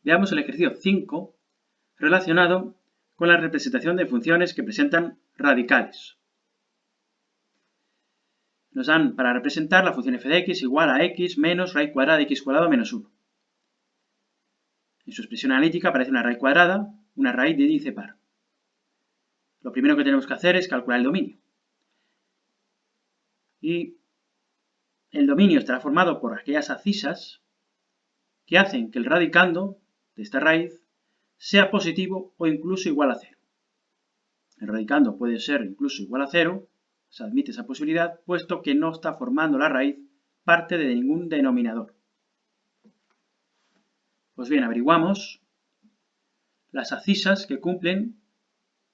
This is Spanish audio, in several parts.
Veamos el ejercicio 5 relacionado con la representación de funciones que presentan radicales. Nos dan para representar la función f de x igual a x menos raíz cuadrada de x cuadrado menos 1. En su expresión analítica aparece una raíz cuadrada, una raíz de índice par. Lo primero que tenemos que hacer es calcular el dominio. Y el dominio estará formado por aquellas abscisas que hacen que el radicando de esta raíz sea positivo o incluso igual a 0. El radicando puede ser incluso igual a 0, se admite esa posibilidad, puesto que no está formando la raíz parte de ningún denominador. Pues bien, averiguamos las abscisas que cumplen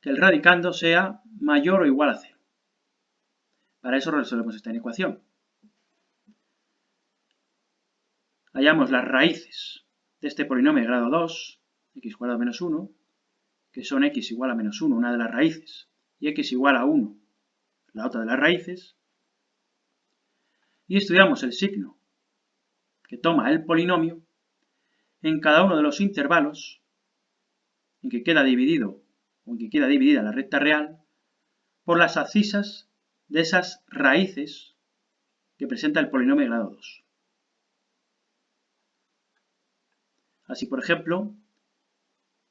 que el radicando sea mayor o igual a 0. Para eso resolvemos esta ecuación. Hallamos las raíces de este polinomio de grado 2, x cuadrado menos 1, que son x igual a menos 1, una de las raíces, y x igual a 1, la otra de las raíces, y estudiamos el signo que toma el polinomio en cada uno de los intervalos en que queda dividido o en que queda dividida la recta real por las abscisas de esas raíces que presenta el polinomio de grado 2. Así, por ejemplo,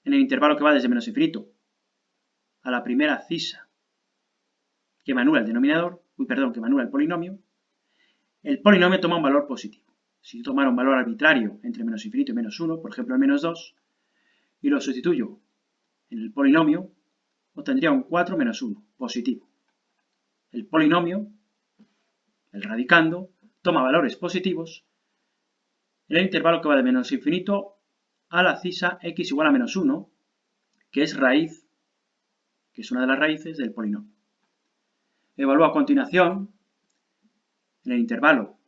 en el intervalo que va desde menos infinito a la primera abscisa que me anula el denominador, que me anula el polinomio toma un valor positivo. Si yo tomara un valor arbitrario entre menos infinito y menos 1, por ejemplo el menos 2, y lo sustituyo en el polinomio, obtendría un 4 menos 1, positivo. El polinomio, el radicando, toma valores positivos en el intervalo que va de menos infinito a la abscisa x igual a menos 1, que es raíz, que es una de las raíces del polinomio. Evalúo a continuación, en el intervalo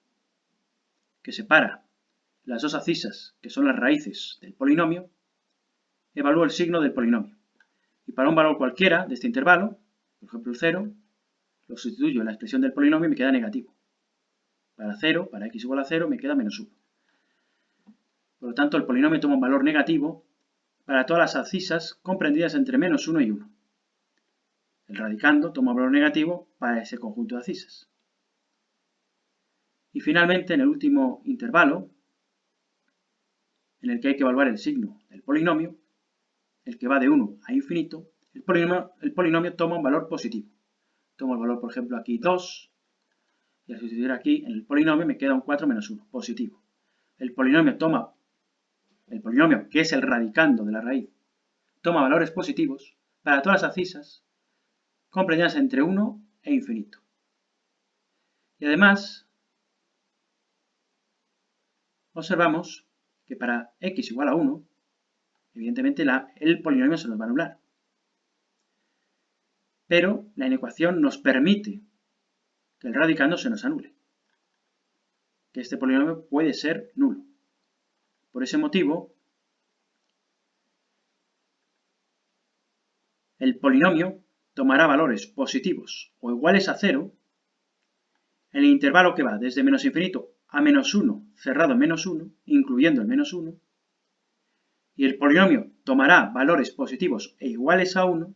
que separa las dos abscisas, que son las raíces del polinomio, evalúo el signo del polinomio. Y para un valor cualquiera de este intervalo, por ejemplo el 0, lo sustituyo en la expresión del polinomio y me queda negativo. Para 0, para x igual a 0, me queda menos 1. Por lo tanto, el polinomio toma un valor negativo para todas las abscisas comprendidas entre menos 1 y 1. El radicando toma un valor negativo para ese conjunto de abscisas. Y finalmente, en el último intervalo, en el que hay que evaluar el signo del polinomio, el que va de 1 a infinito, el polinomio toma un valor positivo. Tomo el valor, por ejemplo, aquí 2, y al sustituir aquí en el polinomio me queda un 4 menos 1, positivo. El polinomio, que es el radicando de la raíz, toma valores positivos para todas las abscisas comprendidas entre 1 e infinito. Y además, observamos que para x igual a 1, evidentemente el polinomio se nos va a anular. Pero la inecuación nos permite que el radicando se nos anule, que este polinomio puede ser nulo. Por ese motivo, el polinomio tomará valores positivos o iguales a 0 en el intervalo que va desde menos infinito a menos 1 cerrado en menos 1, incluyendo el menos 1, y el polinomio tomará valores positivos e iguales a 1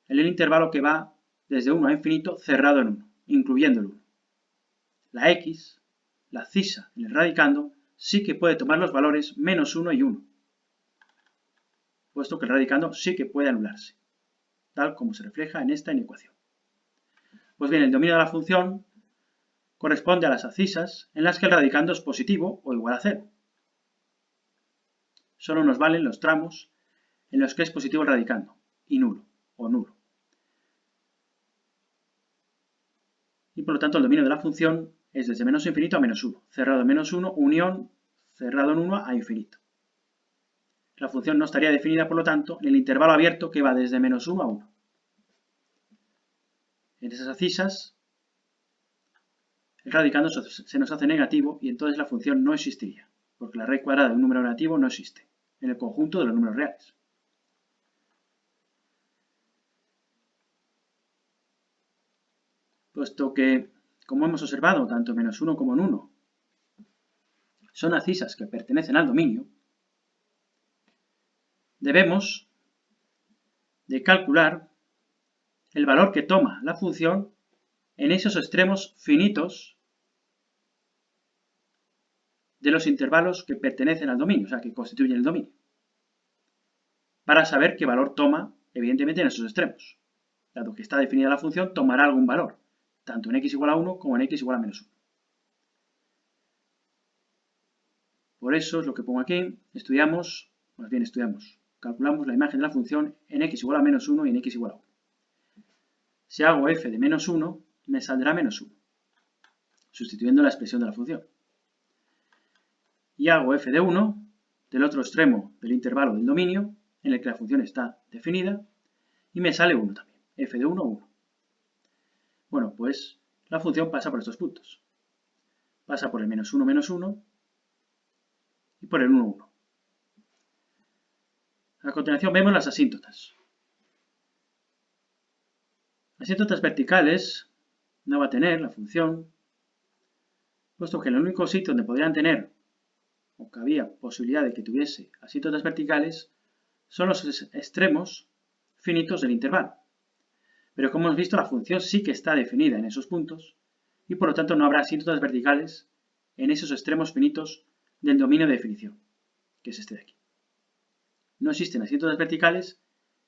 en el intervalo que va desde 1 a infinito cerrado en 1, incluyendo el 1. La x, la abscisa en el radicando, sí que puede tomar los valores menos 1 y 1, puesto que el radicando sí que puede anularse, tal como se refleja en esta inecuación. Pues bien, el dominio de la función corresponde a las abscisas en las que el radicando es positivo o igual a 0. Solo nos valen los tramos en los que es positivo el radicando y nulo o nulo. Y por lo tanto el dominio de la función es desde menos infinito a menos 1, cerrado en menos 1, unión cerrado en 1 a infinito. La función no estaría definida, por lo tanto, en el intervalo abierto que va desde menos 1 a 1. En esas abscisas, el radicando se nos hace negativo y entonces la función no existiría, porque la raíz cuadrada de un número negativo no existe en el conjunto de los números reales. Puesto que, como hemos observado, tanto menos 1 como en 1 son abscisas que pertenecen al dominio, debemos de calcular el valor que toma la función en esos extremos finitos de los intervalos que pertenecen al dominio, o sea, que constituyen el dominio, para saber qué valor toma, evidentemente, en esos extremos. Dado que está definida la función, tomará algún valor, tanto en x igual a 1 como en x igual a menos 1. Por eso es lo que pongo aquí, calculamos la imagen de la función en x igual a menos 1 y en x igual a 1. Si hago f de menos 1, me saldrá menos 1, sustituyendo la expresión de la función. Y hago f de 1 del otro extremo del intervalo del dominio, en el que la función está definida, y me sale 1 también, f de 1, 1. Bueno, pues la función pasa por estos puntos. Pasa por el menos 1, menos 1, y por el 1, 1. A continuación vemos las asíntotas. Asíntotas verticales no va a tener la función, puesto que el único sitio donde podrían tener, o que había posibilidad de que tuviese asíntotas verticales, son los extremos finitos del intervalo. Pero como hemos visto, la función sí que está definida en esos puntos, y por lo tanto no habrá asíntotas verticales en esos extremos finitos del dominio de definición, que es este de aquí. No existen asíntotas verticales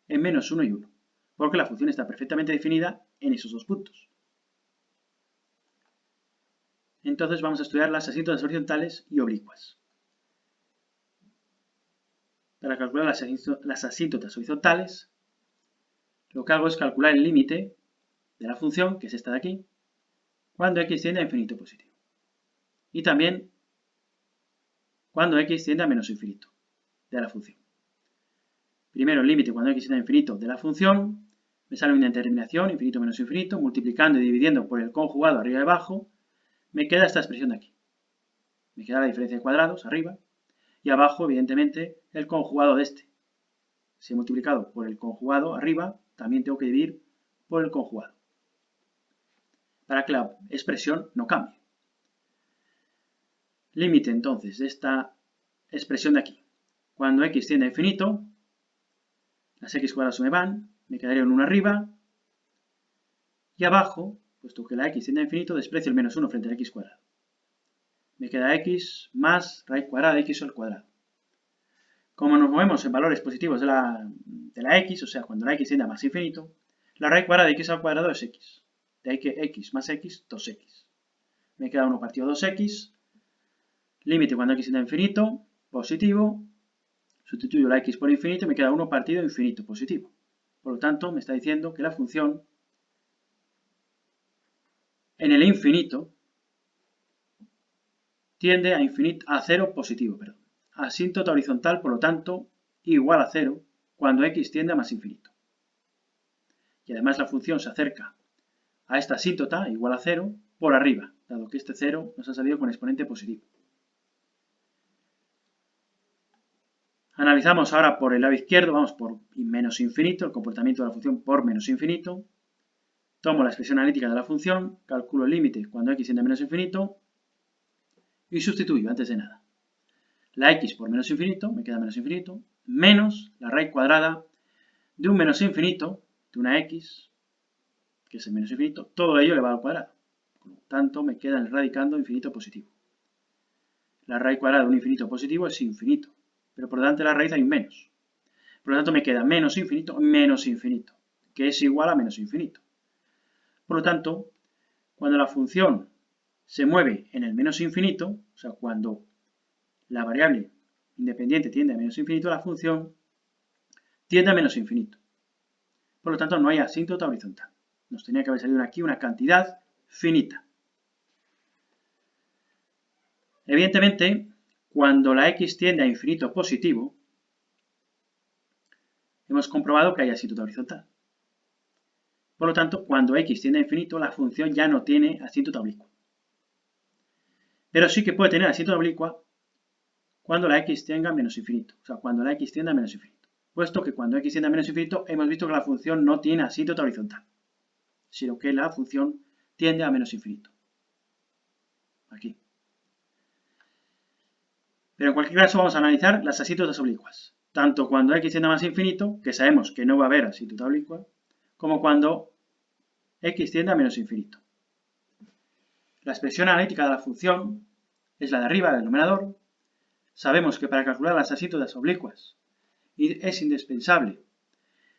en menos 1 y 1, porque la función está perfectamente definida en esos dos puntos. Entonces vamos a estudiar las asíntotas horizontales y oblicuas. Para calcular las asíntotas horizontales, lo que hago es calcular el límite de la función, que es esta de aquí, cuando x tiende a infinito positivo. Y también cuando x tiende a menos infinito de la función. Primero el límite cuando x tiende a infinito de la función, me sale una determinación, infinito menos infinito, multiplicando y dividiendo por el conjugado arriba y abajo, me queda esta expresión de aquí. Me queda la diferencia de cuadrados arriba, y abajo, evidentemente, el conjugado de este. Si he multiplicado por el conjugado arriba, también tengo que dividir por el conjugado, para que la expresión no cambie. Límite, entonces, de esta expresión de aquí. Cuando x tiende a infinito, las x cuadradas se me van, me quedaría un 1 arriba, y abajo, puesto que la x tiende a infinito, desprecio el menos 1 frente a la x cuadrada. Me queda x más raíz cuadrada de x al cuadrado. Como nos movemos en valores positivos de la x, o sea, cuando la x tiende a más infinito, la raíz cuadrada de x al cuadrado es x. De ahí que x más x, 2x. Me queda 1 partido 2x. Límite cuando x tiende a infinito, positivo. Sustituyo la x por infinito y me queda 1 partido infinito, positivo. Por lo tanto, me está diciendo que la función en el infinito tiende a 0 positivo, perdón. Asíntota horizontal, por lo tanto, igual a 0 cuando x tiende a más infinito. Y además la función se acerca a esta asíntota, igual a 0, por arriba, dado que este 0 nos ha salido con exponente positivo. Analizamos ahora por el lado izquierdo, vamos por menos infinito, el comportamiento de la función por menos infinito. Tomo la expresión analítica de la función, calculo el límite cuando x tiende a menos infinito y sustituyo antes de nada. La x por menos infinito, me queda menos infinito, menos la raíz cuadrada de un menos infinito, de una x, que es el menos infinito, todo ello elevado al cuadrado. Por lo tanto, me queda el radicando infinito positivo. La raíz cuadrada de un infinito positivo es infinito, pero por delante de la raíz hay un menos. Por lo tanto, me queda menos infinito, que es igual a menos infinito. Por lo tanto, cuando la función se mueve en el menos infinito, o sea, cuando la variable independiente tiende a menos infinito, la función tiende a menos infinito. Por lo tanto, no hay asíntota horizontal. Nos tenía que haber salido aquí una cantidad finita. Evidentemente, cuando la x tiende a infinito positivo, hemos comprobado que hay asíntota horizontal. Por lo tanto, cuando x tiende a infinito, la función ya no tiene asíntota oblicua. Pero sí que puede tener asíntota oblicua cuando la x tenga menos infinito. O sea, cuando la x tienda a menos infinito. Puesto que cuando x tiende a menos infinito, hemos visto que la función no tiene asíntota horizontal, sino que la función tiende a menos infinito. Aquí. Pero en cualquier caso vamos a analizar las asíntotas oblicuas. tanto cuando x tiende a más infinito, que sabemos que no va a haber asíntota oblicua, como cuando x tiende a menos infinito. La expresión analítica de la función es la de arriba, del numerador. Sabemos que para calcular las asíntotas oblicuas es indispensable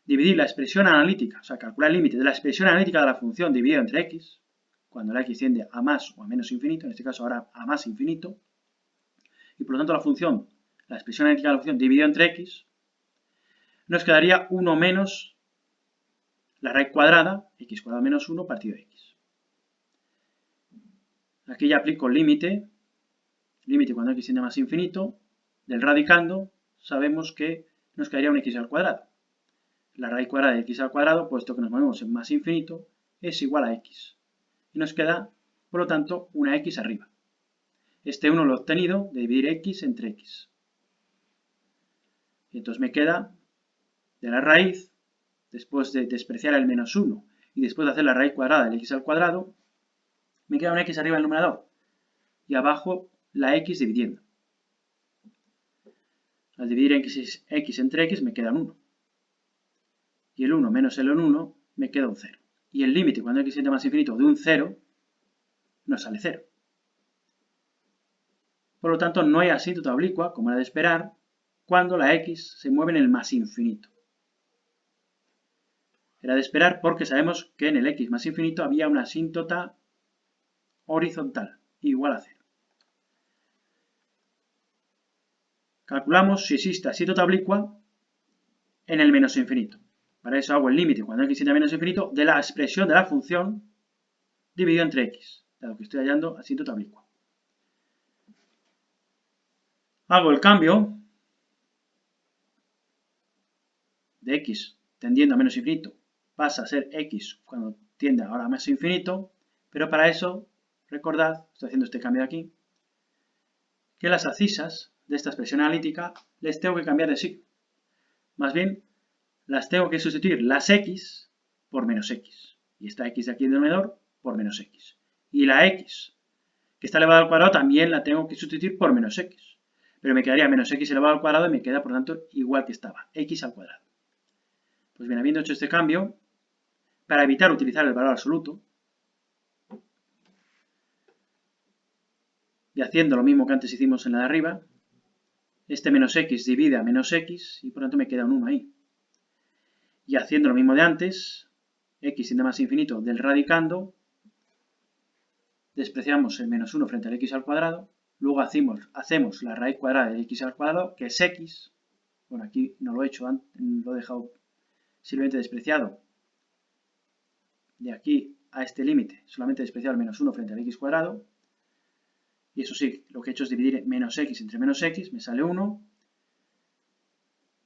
dividir la expresión analítica, o sea, calcular el límite de la expresión analítica de la función dividido entre x, cuando la x tiende a más o a menos infinito, en este caso ahora a más infinito, y por lo tanto la expresión analítica de la función dividido entre x, nos quedaría 1 menos la raíz cuadrada, x cuadrado menos 1 partido de x. Aquí ya aplico el límite cuando x tiende a más infinito, del radicando, sabemos que nos quedaría un x al cuadrado. La raíz cuadrada de x al cuadrado, puesto que nos movemos en más infinito, es igual a x. Y nos queda, por lo tanto, una x arriba. Este 1 lo he obtenido de dividir x entre x. Y entonces me queda de la raíz, después de despreciar el menos 1 y después de hacer la raíz cuadrada del x al cuadrado, me queda una x arriba del numerador y abajo la x dividiendo. Al dividir x entre x me queda un 1. Y el 1 menos el 1 me queda un 0. Y el límite cuando x tiende a más infinito de un 0 nos sale 0. Por lo tanto, no hay asíntota oblicua, como era de esperar, cuando la x se mueve en el más infinito. Era de esperar porque sabemos que en el x más infinito había una asíntota horizontal, igual a 0. Calculamos si existe asíntota oblicua en el menos infinito. Para eso hago el límite cuando x tiende a menos infinito de la expresión de la función dividido entre x, dado que estoy hallando asíntota oblicua. Hago el cambio de x tendiendo a menos infinito, pasa a ser x cuando tiende ahora a más infinito, pero para eso, recordad, estoy haciendo este cambio de aquí, que las abscisas de esta expresión analítica les tengo que cambiar de signo. Más bien, las tengo que sustituir las x por menos x. Y esta x de aquí del denominador por menos x. Y la x que está elevada al cuadrado también la tengo que sustituir por menos x. Pero me quedaría menos x elevado al cuadrado y me queda, por lo tanto, igual que estaba, x al cuadrado. Pues bien, habiendo hecho este cambio, para evitar utilizar el valor absoluto, y haciendo lo mismo que antes hicimos en la de arriba, este menos x divide a menos x y por lo tanto me queda un 1 ahí. Y haciendo lo mismo de antes, x tiende a más infinito del radicando, despreciamos el menos 1 frente al x al cuadrado, luego hacemos la raíz cuadrada de x al cuadrado, que es x, bueno aquí no lo he hecho, lo he dejado simplemente despreciado, de aquí a este límite, solamente despreciado el menos 1 frente al x cuadrado, y eso sí, lo que he hecho es dividir menos x entre menos x, me sale 1,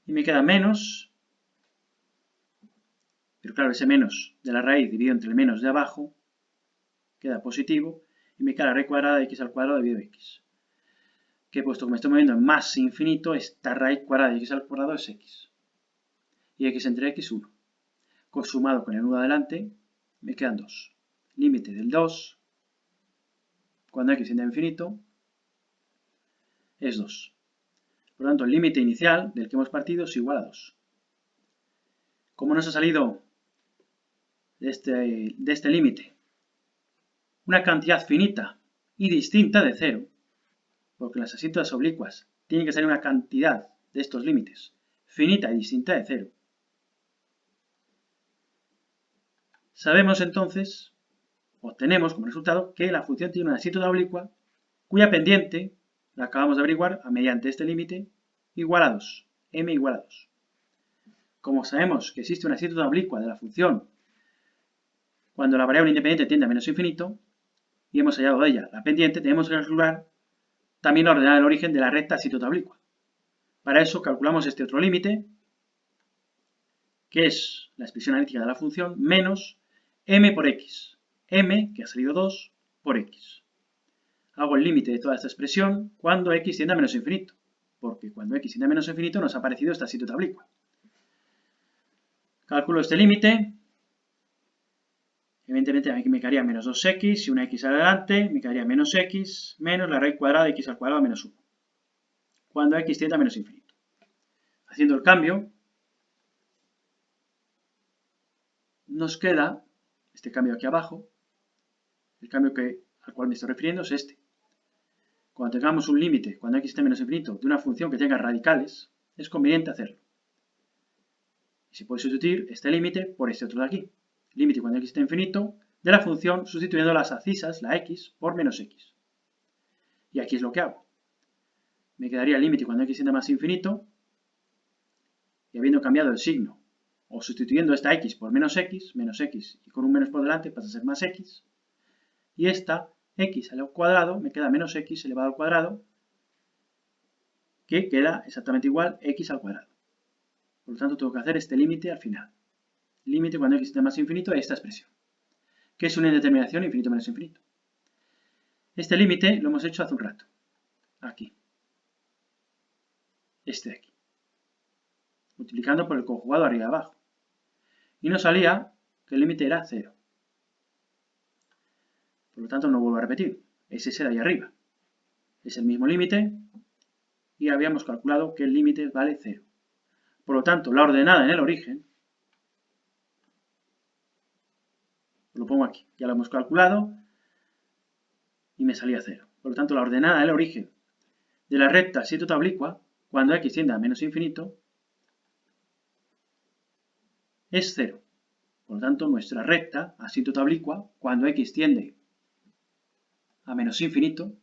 y me queda menos, pero claro, ese menos de la raíz dividido entre el menos de abajo, queda positivo, y me queda la raíz cuadrada de x al cuadrado dividido x. Que puesto que me estoy moviendo en más infinito, esta raíz cuadrada de x al cuadrado es x. Y x entre x, 1. Consumado con el 1 adelante, me quedan 2. Límite del 2, cuando x tiende a infinito, es 2. Por lo tanto, el límite inicial del que hemos partido es igual a 2. Como nos ha salido de este límite una cantidad finita y distinta de 0, porque las asíntotas oblicuas tienen que ser una cantidad de estos límites finita y distinta de 0, sabemos entonces, obtenemos como resultado, que la función tiene una asíntota oblicua cuya pendiente, la acabamos de averiguar mediante este límite, igual a 2, m igual a 2. Como sabemos que existe una asíntota oblicua de la función cuando la variable independiente tiende a menos infinito, y hemos hallado de ella la pendiente, tenemos que calcular también la ordenada del origen de la recta asíntota oblicua. Para eso calculamos este otro límite, que es la expresión analítica de la función, menos m por x. M, que ha salido 2, por x. Hago el límite de toda esta expresión cuando x tiende a menos infinito, porque cuando x tiende a menos infinito nos ha aparecido esta asíntota oblicua. Calculo este límite. Evidentemente a mí me quedaría menos 2x y una x adelante, me quedaría menos x menos la raíz cuadrada de x al cuadrado menos 1. Cuando x tiende a menos infinito. Haciendo el cambio, nos queda este cambio aquí abajo. El cambio al cual me estoy refiriendo es este. Cuando tengamos un límite, cuando x esté menos infinito, de una función que tenga radicales, es conveniente hacerlo. Y se puede sustituir este límite por este otro de aquí. Límite cuando x esté infinito de la función sustituyendo las abscisas, la x, por menos x. Y aquí es lo que hago. Me quedaría el límite cuando x tiende a más infinito, y habiendo cambiado el signo, o sustituyendo esta x por menos x, y con un menos por delante pasa a ser más x, y esta x al cuadrado me queda menos x elevado al cuadrado, que queda exactamente igual x al cuadrado. Por lo tanto, tengo que hacer este límite al final. Límite cuando x tiende a más infinito a esta expresión, que es una indeterminación infinito menos infinito. Este límite lo hemos hecho hace un rato. Aquí. Este de aquí. Multiplicando por el conjugado arriba y abajo. Y nos salía que el límite era 0. Por lo tanto, no vuelvo a repetir. Es ese de ahí arriba. Es el mismo límite y habíamos calculado que el límite vale 0. Por lo tanto, la ordenada en el origen, lo pongo aquí, ya lo hemos calculado y me salía 0. Por lo tanto, la ordenada en el origen de la recta asintoto oblicua, cuando x tiende a menos infinito, es 0. Por lo tanto, nuestra recta asintoto oblicua, cuando x tiende a menos infinito,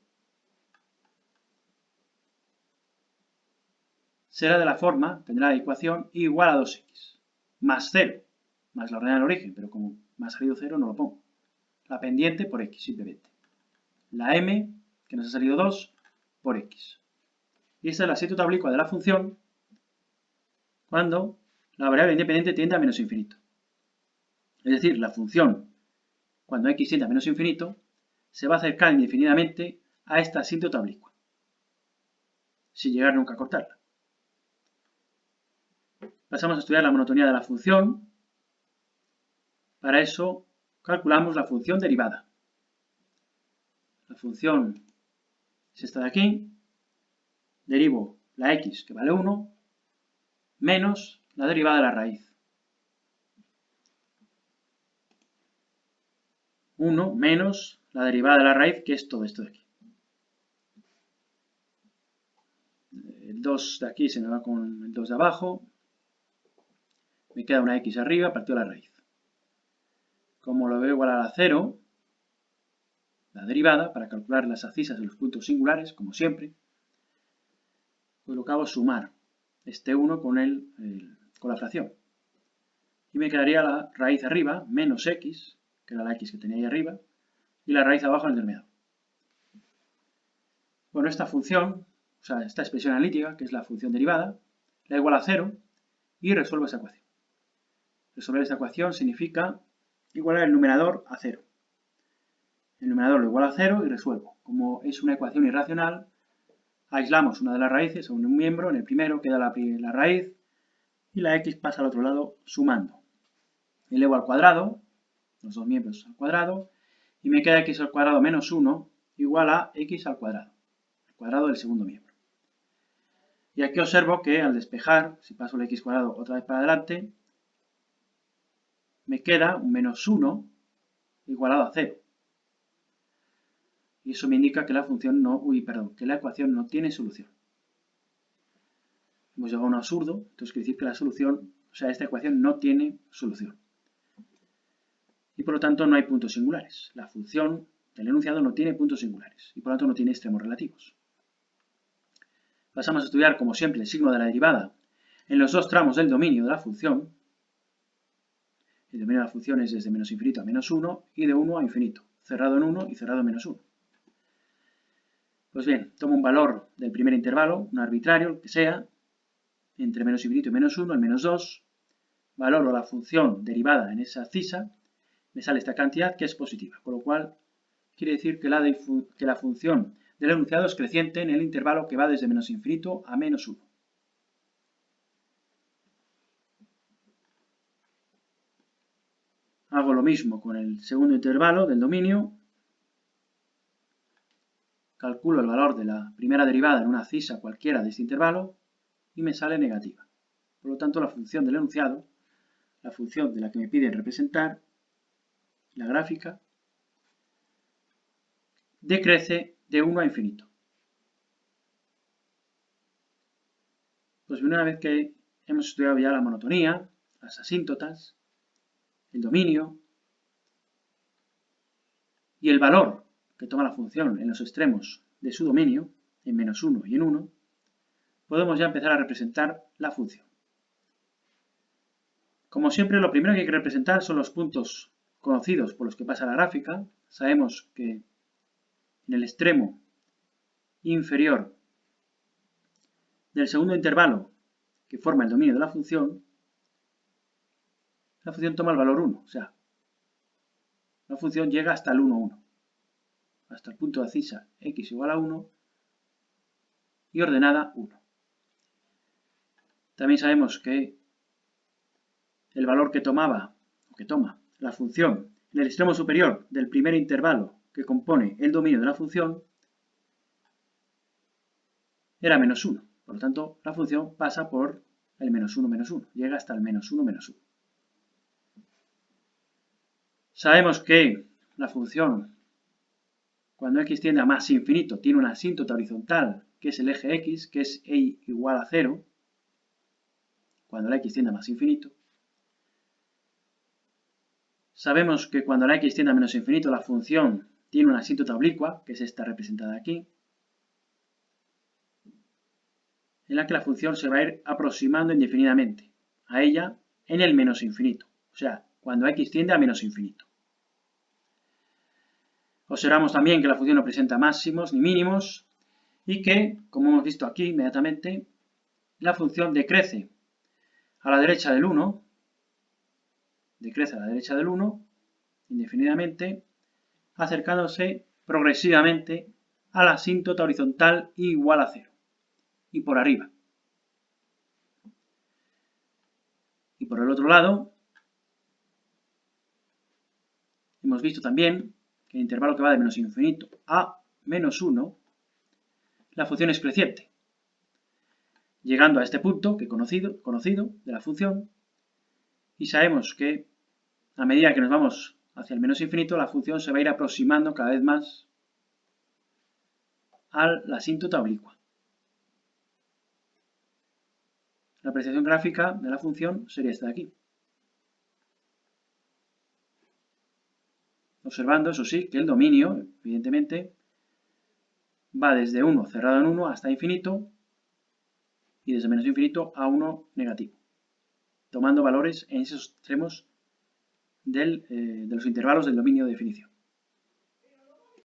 será de la forma, tendrá la ecuación igual a 2x, más 0, más la ordenada del origen, pero como me ha salido 0 no lo pongo. La pendiente por x, simplemente. La m, que nos ha salido 2, por x. Y esta es la asíntota oblicua de la función cuando la variable independiente tiende a menos infinito. Es decir, la función, cuando x tiende a menos infinito, se va a acercar indefinidamente a esta asíntota oblicua, sin llegar nunca a cortarla. Pasamos a estudiar la monotonía de la función. Para eso calculamos la función derivada. La función es esta de aquí. Derivo la x, que vale 1, menos la derivada de la raíz. 1 menos la derivada de la raíz, que es todo esto de aquí. El 2 de aquí se me va con el 2 de abajo. Me queda una x arriba partido la raíz. Como lo veo igual a la 0, la derivada, para calcular las abscisas de los puntos singulares, como siempre, pues lo que hago es sumar este 1 con la fracción. Y me quedaría la raíz arriba, menos x, que era la x que tenía ahí arriba, y la raíz abajo en el intermedio. Bueno, esta función, o sea, esta expresión analítica, que es la función derivada, la igual a 0 y resuelvo esa ecuación. Resolver esa ecuación significa igualar el numerador a 0. El numerador lo igualo a 0 y resuelvo. Como es una ecuación irracional, aislamos una de las raíces o un miembro, en el primero queda la raíz y la x pasa al otro lado sumando. Elevo al cuadrado, los dos miembros al cuadrado, y me queda x al cuadrado menos 1 igual a x al cuadrado, el cuadrado del segundo miembro. Y aquí observo que al despejar, si paso el x cuadrado otra vez para adelante, me queda un menos 1 igualado a 0. Y eso me indica que la ecuación no tiene solución. Hemos llegado a un absurdo, entonces quiere decir que esta ecuación no tiene solución. Y por lo tanto no hay puntos singulares. La función del enunciado no tiene puntos singulares y por lo tanto no tiene extremos relativos. Pasamos a estudiar, como siempre, el signo de la derivada en los dos tramos del dominio de la función. El dominio de la función es desde menos infinito a menos 1 y de 1 a infinito, cerrado en 1 y cerrado en menos 1. Pues bien, tomo un valor del primer intervalo, un arbitrario, el que sea, entre menos infinito y menos 1, el menos 2, valoro la función derivada en esa abscisa, me sale esta cantidad que es positiva, con lo cual quiere decir que la función del enunciado es creciente en el intervalo que va desde menos infinito a menos 1. Hago lo mismo con el segundo intervalo del dominio. Calculo el valor de la primera derivada en una abscisa cualquiera de este intervalo y me sale negativa. Por lo tanto, la función del enunciado, la función de la que me piden representar, la gráfica, decrece de 1 a infinito. Pues una vez que hemos estudiado ya la monotonía, las asíntotas, el dominio y el valor que toma la función en los extremos de su dominio, en -1 y en 1, podemos ya empezar a representar la función. Como siempre, lo primero que hay que representar son los puntos conocidos por los que pasa la gráfica. Sabemos que en el extremo inferior del segundo intervalo que forma el dominio de la función toma el valor 1, o sea, la función llega hasta el 1, 1, hasta el punto de abscisa x igual a 1 y ordenada 1. También sabemos que el valor que toma la función en el extremo superior del primer intervalo que compone el dominio de la función era -1. Por lo tanto, la función pasa por el -1, -1. Llega hasta el -1, -1. Sabemos que la función, cuando x tiende a más infinito, tiene una asíntota horizontal, que es el eje x, que es y igual a 0, cuando la x tiende a más infinito. Sabemos que cuando la x tiende a menos infinito, la función tiene una asíntota oblicua, que es esta representada aquí, en la que la función se va a ir aproximando indefinidamente a ella en el menos infinito, o sea, cuando x tiende a menos infinito. Observamos también que la función no presenta máximos ni mínimos y que, como hemos visto aquí inmediatamente, la función decrece a la derecha del 1, indefinidamente, acercándose progresivamente a la asíntota horizontal igual a 0 y por arriba. Y por el otro lado, hemos visto también que el intervalo que va de menos infinito a menos 1, la función es creciente, llegando a este punto que conocido de la función, y sabemos que a medida que nos vamos hacia el menos infinito, la función se va a ir aproximando cada vez más a la asíntota oblicua. La apreciación gráfica de la función sería esta de aquí. Observando, eso sí, que el dominio, evidentemente, va desde 1 cerrado en 1 hasta infinito y desde menos infinito a 1 negativo, tomando valores en esos extremos de los intervalos del dominio de definición.